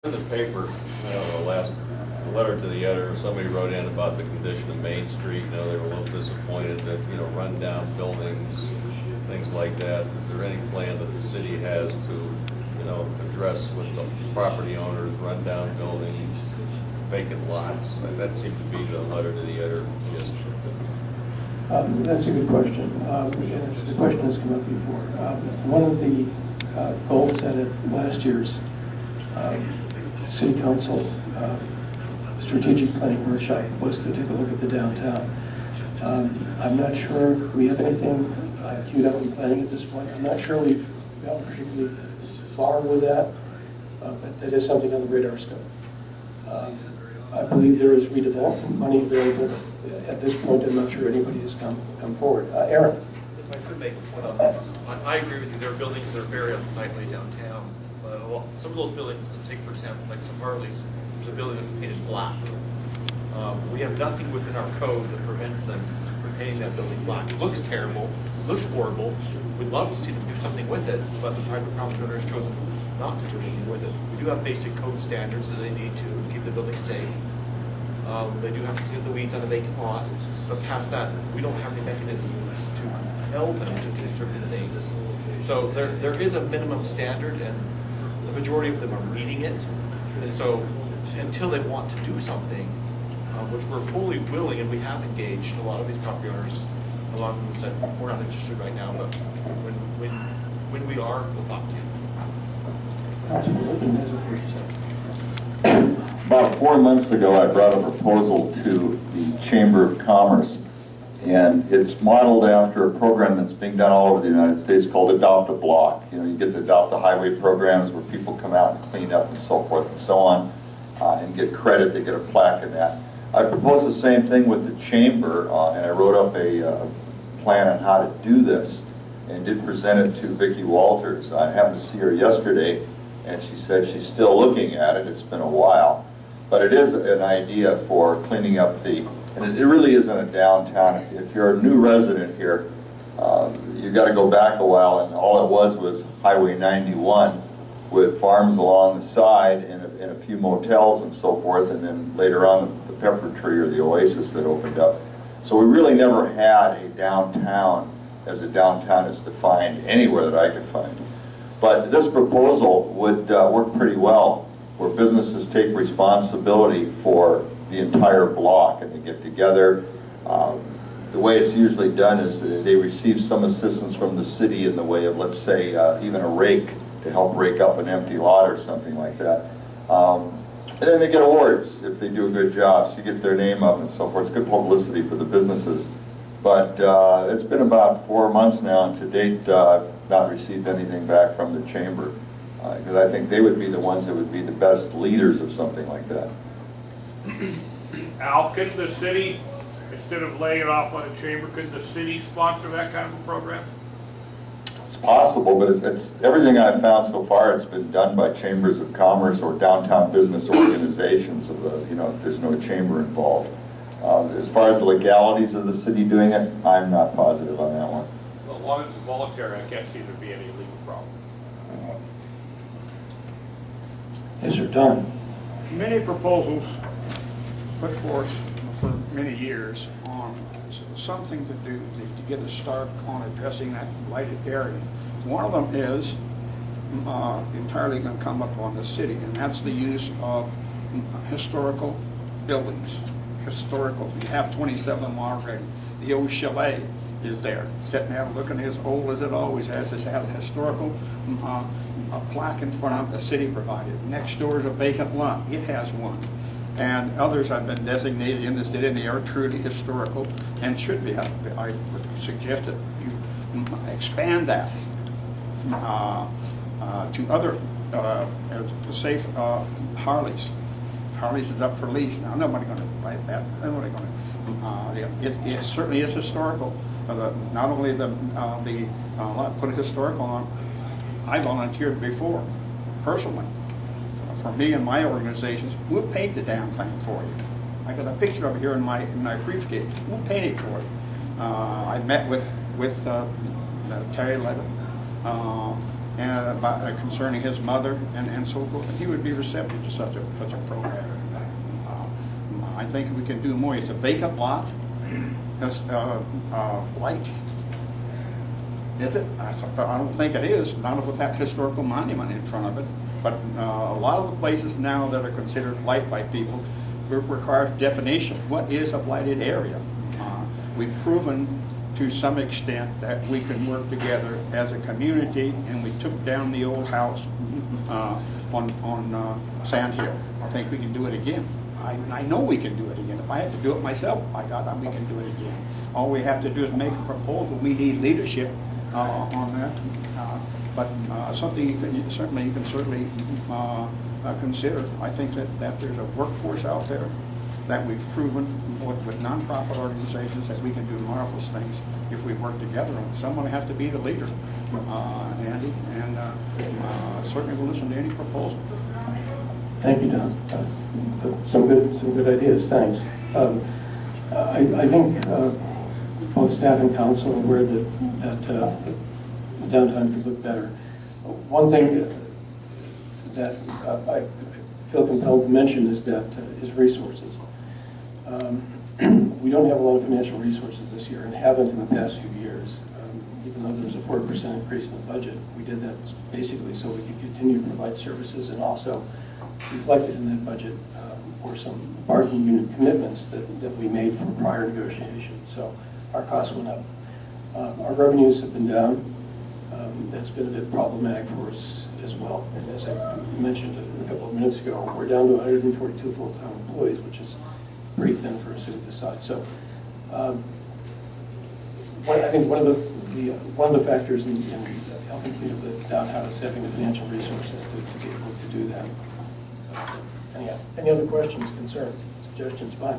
In the paper, the last letter to the editor, somebody wrote in about the condition of Main Street. They were a little disappointed that, run-down buildings, things like that. Is there any plan that the city has to, address with the property owners, run-down buildings, vacant lots? And that seemed to be the letter to the editor gist. That's a good question. And the question has come up before. One of the goals set at last year's City Council strategic planning workshop was to take a look at the downtown. I'm not sure we have anything queued up in planning at this point. I'm not sure we've gotten particularly far with that, but that is something on the radar scope. I believe there is redevelopment money available. At this point, I'm not sure anybody has come forward. Aaron. If I could make a point on this, I agree with you. There are buildings that are very unsightly downtown. Some of those buildings, let's take for example, like some Harleys, there's a building that's painted black. We have nothing within our code that prevents them from painting that building black. It looks terrible, it looks horrible. We'd love to see them do something with it, but the private property owner has chosen not to do anything with it. We do have basic code standards that they need to keep the building safe. They do have to clear the weeds on the vacant lot, but past that, we don't have any mechanisms to compel them to do certain things. So there is a minimum standard, and the majority of them are meeting it. And so until they want to do something, which we're fully willing, and we have engaged a lot of these property owners, a lot of them said, we're not interested right now, but when we are, we'll talk to you. About 4 months ago, I brought a proposal to the Chamber of Commerce, and it's modeled after a program that's being done all over the United States called Adopt a Block. You get the Adopt a Highway programs where people come out and clean up and so forth and so on, and get credit. They get a plaque in that. I proposed the same thing with the Chamber, and I wrote up a plan on how to do this, and did present it to Vicki Walters. I happened to see her yesterday, and she said she's still looking at it. It's been a while. But it is an idea for cleaning up and it really isn't a downtown. If you're a new resident here, you've got to go back a while, and all it was Highway 91 with farms along the side and a few motels and so forth, and then later on the Pepper Tree or the Oasis that opened up. So we really never had a downtown as a downtown is defined anywhere that I could find. But this proposal would work pretty well, where businesses take responsibility for the entire block, and they get together. The way it's usually done is that they receive some assistance from the city in the way of, let's say, even a rake to help rake up an empty lot or something like that. And then they get awards if they do a good job, so you get their name up and so forth. It's good publicity for the businesses. But it's been about 4 months now, and to date, I've not received anything back from the Chamber. Because I think they would be the ones that would be the best leaders of something like that. Al, couldn't the city, instead of laying it off on the Chamber, could the city sponsor that kind of a program? It's possible, but it's everything I've found so far, it's been done by chambers of commerce or downtown business organizations, if there's no chamber involved. As far as the legalities of the city doing it, I'm not positive on that one. Well, as long as it's voluntary, I can't see there be any legal problem. Yes, sir. Don. Many proposals put forth for many years on something to do to get a start on addressing that blighted area. One of them is entirely going to come up on the city, and that's the use of historical buildings. Historical. We have 27 of them already. The old chalet is there, sitting there looking as old as it always has. It's had a historical a plaque in front of the city provided. Next door is a vacant lot. It has one. And others have been designated in the city, and they are truly historical and should be. I would suggest that you expand that to other safe Harleys. Harleys is up for lease now. Nobody going to write that. Nobody going to. It certainly is historical. Not only the put a historical on. I volunteered before, personally, for me and my organizations. We'll paint the damn thing for you. I got a picture of it here in my briefcase. We'll paint it for you. I met with Terry Levitt concerning his mother and so forth, and he would be receptive to such a program. I think we can do more. It's a vacant lot. It's light. Is it? I don't think it is, not with that historical monument in front of it. But a lot of the places now that are considered light by people requires definition. What is a blighted area? We've proven to some extent that we can work together as a community, and we took down the old house on Sand Hill. I think we can do it again. I know we can do it again. If I have to do it myself, by God, we can do it again. All we have to do is make a proposal. We need leadership on that. But something you can certainly consider. I think that there's a workforce out there that we've proven with nonprofit organizations that we can do marvelous things if we work together. Someone has to be the leader, Andy, and certainly we'll listen to any proposal. Thank you, Don. Some good ideas. Thanks. I think both staff and council are aware that the downtown could look better. One thing that I feel compelled to mention is resources. We don't have a lot of financial resources this year and haven't in the past few years. Even though there was a 4% increase in the budget, we did that basically so we could continue to provide services, and also reflected in that budget were some bargaining unit commitments that we made from prior negotiations. So our costs went up. Our revenues have been down. That's been a bit problematic for us as well. And as I mentioned a couple of minutes ago, we're down to 142 full-time employees, which is pretty thin for a city this size. So I think one of the factors in helping the downtown is having the financial resources to be able to do that. Anyhow, any other questions, concerns, suggestions? Fine.